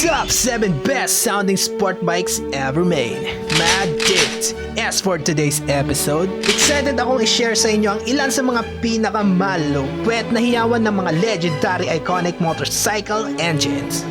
Top 7 best sounding sport bikes ever made. Mad dudes! As for today's episode, excited akong i-share sa inyo ang ilan sa mga pinakamalupit na hiyawan ng mga legendary iconic motorcycle engines.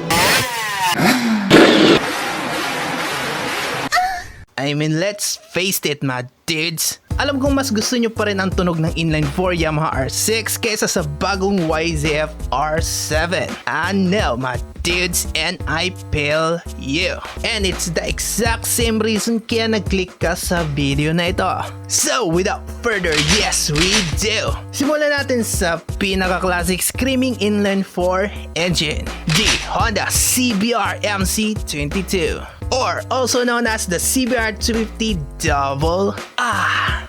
I mean, let's face it, mad dudes. Alam kong mas gusto nyo pa rin ang tunog ng Inline 4 Yamaha R6 kaysa sa bagong YZF R7. I know, my dudes, and I feel you. And it's the exact same reason kaya nag-click ka sa video na ito. So, without further, yes, we do. Simulan natin sa pinaka-classic screaming Inline 4 engine, the Honda CBR MC22. Or also known as the CBR 250 Double R.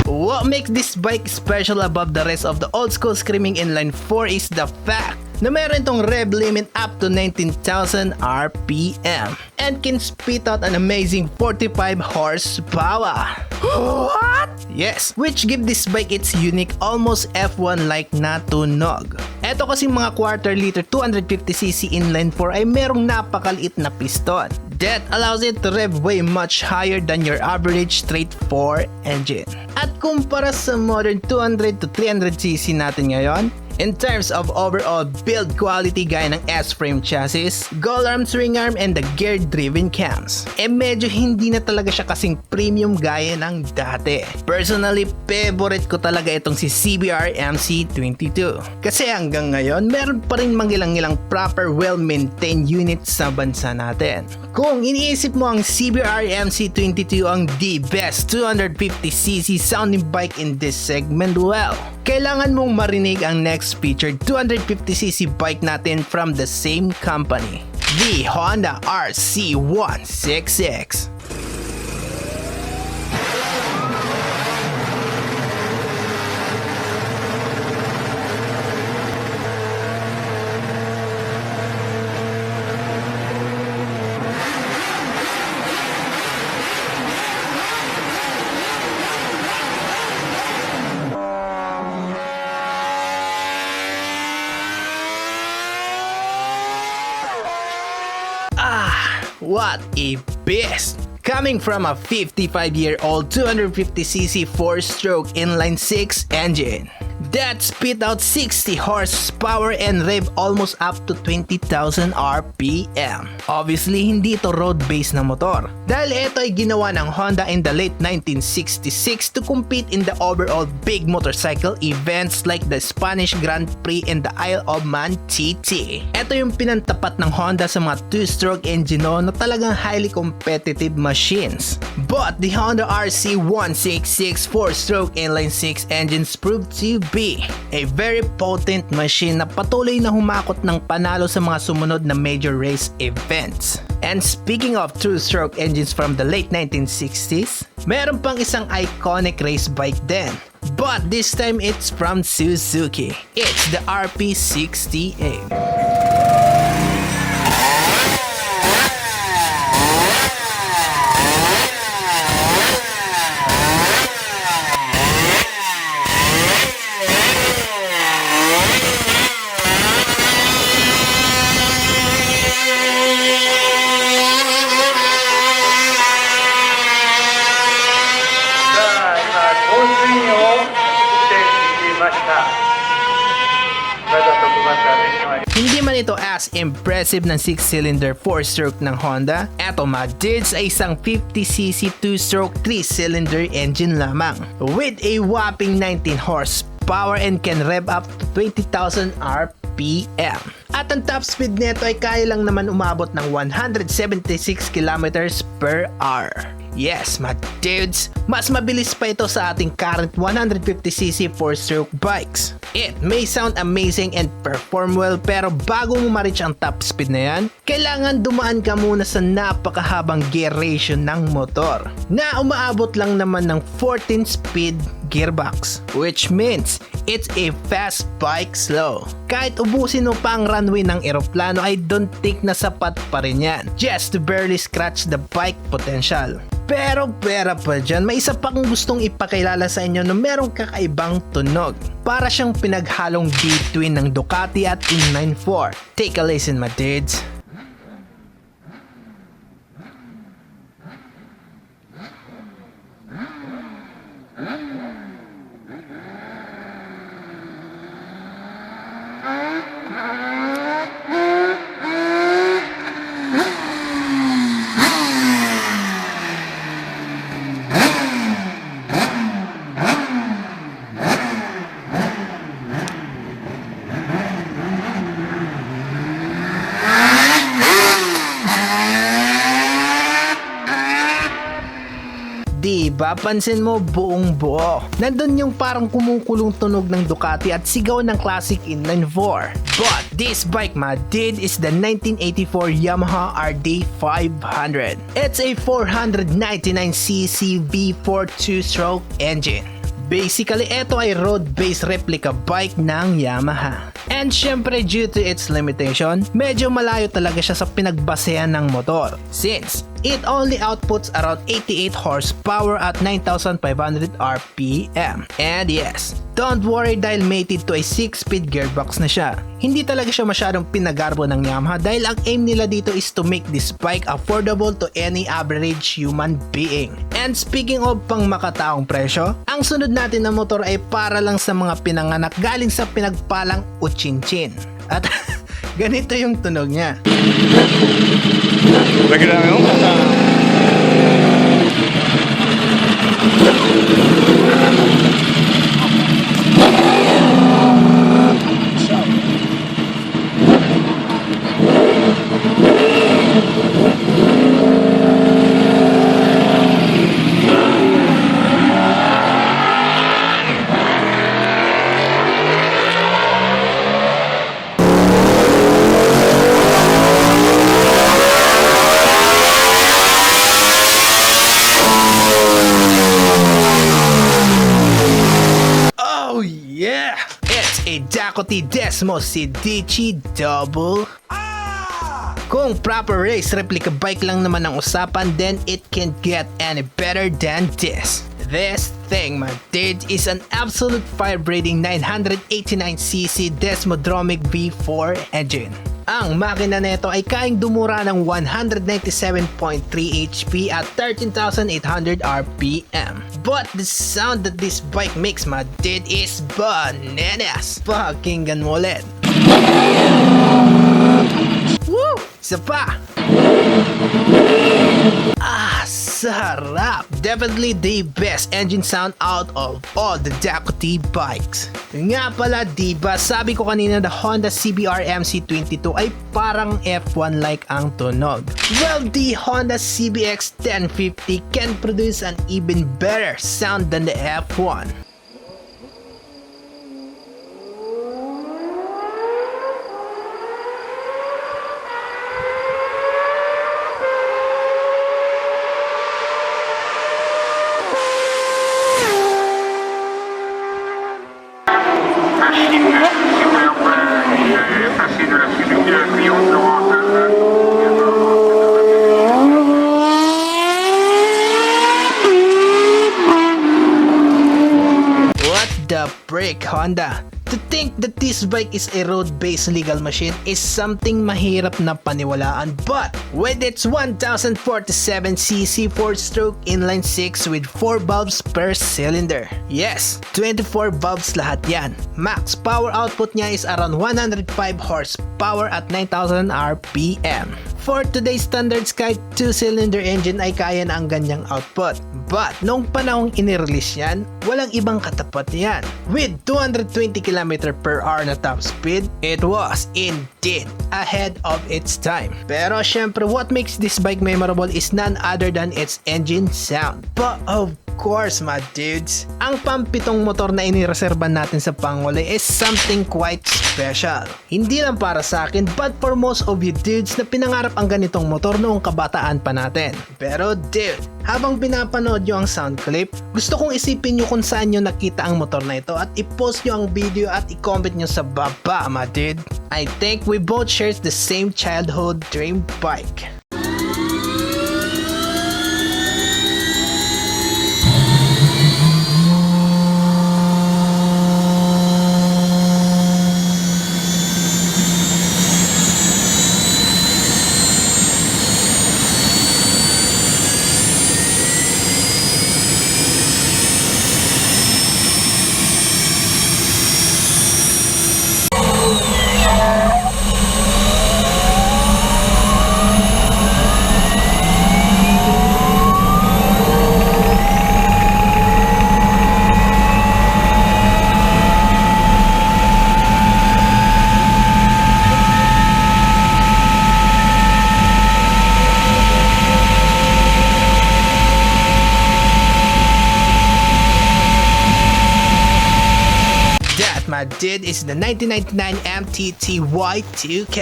What makes this bike special above the rest of the old school screaming Inline 4 is the fact na meron itong rev limit up to 19,000 RPM and can spit out an amazing 45 horsepower. What? Yes, which give this bike its unique almost F1-like na tunog. Eto kasing mga quarter liter 250cc Inline 4 ay merong napakaliit na piston that allows it to rev way much higher than your average straight 4 engine. At kumpara sa modern 200 to 300cc natin ngayon, in terms of overall build quality gaya ng S-frame chassis, gull arm, swing arm, and the gear-driven cams, medyo hindi na talaga siya kasing premium gaya ng dati. Personally, favorite ko talaga itong si CBR MC22. Kasi hanggang ngayon, meron pa rin mangilang-ilang proper well-maintained units sa bansa natin. Kung iniisip mo ang CBR MC22 ang the best 250cc sounding bike in this segment, well, kailangan mong marinig ang next featured 250cc bike natin from the same company, the Honda RC166. What a beast! Coming from a 55-year-old 250cc 4-stroke inline 6 engine that spit out 60 horsepower and rev almost up to 20,000 RPM. Obviously, hindi ito road-based na motor dahil ito ay ginawa ng Honda in the late 1966 to compete in the overall big motorcycle events like the Spanish Grand Prix and the Isle of Man TT. Ito yung pinantapat ng Honda sa mga 2-stroke engine na talagang highly competitive machines. But the Honda RC166 4-stroke inline 6 engines proved to be a very potent machine na patuloy na humakot ng panalo sa mga sumunod na major race events. And speaking of two-stroke engines from the late 1960s, meron pang isang iconic race bike din. But this time it's from Suzuki. It's the RP68. Hindi man ito as impressive ng 6-cylinder 4-stroke ng Honda, eto mga dudes ay isang 50cc 2-stroke 3-cylinder engine lamang with a whopping 19 horsepower and can rev up to 20,000 RPM. At ang top speed nito ay kaya lang naman umabot ng 176 kilometers per hour. Yes, my dudes, mas mabilis pa ito sa ating current 150cc 4-stroke bikes. It may sound amazing and perform well, pero bago mo ma-reach ang top speed na yan, kailangan dumaan ka muna sa napakahabang gear ratio ng motor na umaabot lang naman ng 14 speed gearbox, which means it's a fast bike slow. Kahit ubusin mo pa ang runway ng eroplano, I don't think na sapat pa rin yan just to barely scratch the bike potential. Pero pera pa dyan, may isa pang gustong ipakilala sa inyo na merong kakaibang tunog. Para siyang pinaghalong between ng Ducati at Inline 4. Take a listen, my dudes. Diba, pansin mo buong buo. Nandun yung parang kumukulong tunog ng Ducati at sigaw ng classic Inline 4. But this bike, my dude, is the 1984 Yamaha RD 500. It's a 499cc V4 2-stroke engine. Basically, ito ay road-based replica bike ng Yamaha. And syempre, due to its limitation, medyo malayo talaga siya sa pinagbasehan ng motor. Since it only outputs around 88 horsepower at 9,500 RPM. And yes, don't worry dahil mated to a 6-speed gearbox na siya. Hindi talaga siya masyadong pinagarbo ng Yamaha dahil ang aim nila dito is to make this bike affordable to any average human being. And speaking of pang makataong presyo, ang sunod natin na motor ay para lang sa mga pinanganak galing sa pinagpalang Uchinchin. At ganito yung tunog niya. Ducati Desmo Sidici Double. Kung proper race replica bike lang naman ang usapan, then it can't get any better than this. This thing, my dude, is an absolute fire-breathing 989cc Desmodromic V4 engine. Ang makina nito ay kayang dumura ng 197.3 HP at 13,800 RPM. But the sound that this bike makes, my dude, is bananas. Pakinggan mo ulit. Woo! Isa pa! Sarap! Definitely the best engine sound out of all the Ducati bikes. Nga pala, diba, sabi ko kanina the Honda CBR MC22 ay parang F1 like ang tunog. Well, the Honda CBX 1050 can produce an even better sound than the F1. Break, Honda. To think that this bike is a road-based legal machine is something mahirap na paniwalaan, but with its 1047cc 4-stroke inline 6 with 4 valves per cylinder. Yes, 24 valves lahat yan. Max power output niya is around 105 horsepower at 9,000 RPM. For today's standards, kahit 2-cylinder engine ay kaya na ang ganyang output. But nung panahong inirelease yan, walang ibang katapat yan. With 220 km per hour na top speed, it was indeed ahead of its time. Pero syempre, what makes this bike memorable is none other than its engine sound. But of course my dudes, ang pampitong motor na inireserban natin sa panguli is something quite special. Hindi lang para sa akin but for most of you dudes na pinangarap ang ganitong motor noong kabataan pa natin. Pero dude, habang pinapanood nyo ang sound clip, gusto kong isipin nyo kung saan nyo nakita ang motor na ito at i-post nyo ang video at i-comment nyo sa baba my dude. I think we both share the same childhood dream bike. My dude is the 1999 MTT Y2K.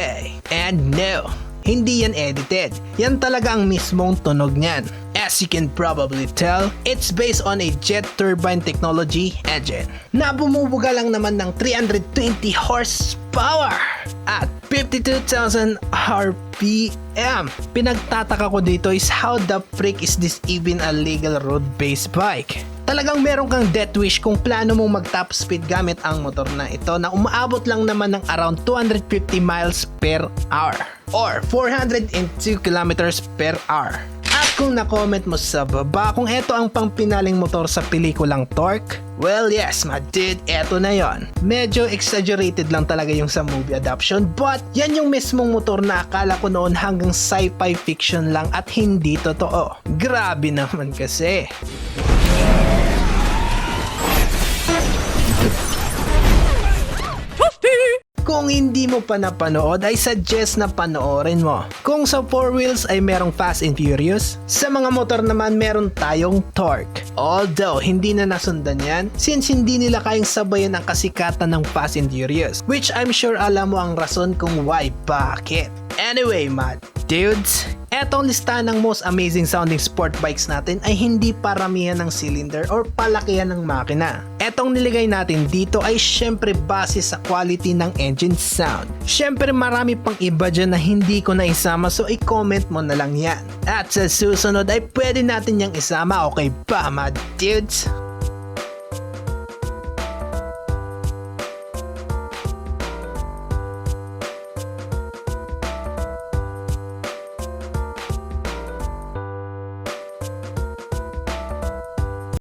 And no, hindi yan edited. Yan talaga ang mismong tunog niyan. As you can probably tell, it's based on a jet turbine technology engine na bumubuga lang naman ng 320 horsepower at 52,000 RPM. Pinagtataka ko dito is how the freak is this even a legal road-based bike? Talagang meron kang death wish kung plano mong mag-top speed gamit ang motor na ito na umaabot lang naman ng around 250 miles per hour or 402 kilometers per hour. At kung na-comment mo sa baba kung ito ang pangpinaling motor sa pelikulang Torque, well yes my dude, eto na yon. Medyo exaggerated lang talaga yung sa movie adaptation but yan yung mismong motor na akala ko noon hanggang sci-fi fiction lang at hindi totoo. Grabe naman kasi. Kung hindi mo pa napanood ay suggest na panoorin mo. Kung sa 4 wheels ay merong Fast and Furious, sa mga motor naman meron tayong Torque. Although hindi na nasundan yan since hindi nila kayang sabayan ang kasikatan ng Fast and Furious, which I'm sure alam mo ang rason kung why, bakit. Anyway my dudes, etong listahan ng most amazing sounding sport bikes natin ay hindi paramihan ng cylinder or palakihan ng makina. Etong niligay natin dito ay syempre base sa quality ng engine sound. Syempre marami pang iba dyan na hindi ko na isama so i-comment mo na lang yan. At sa susunod ay pwede natin yang isama, okay ba mga dudes?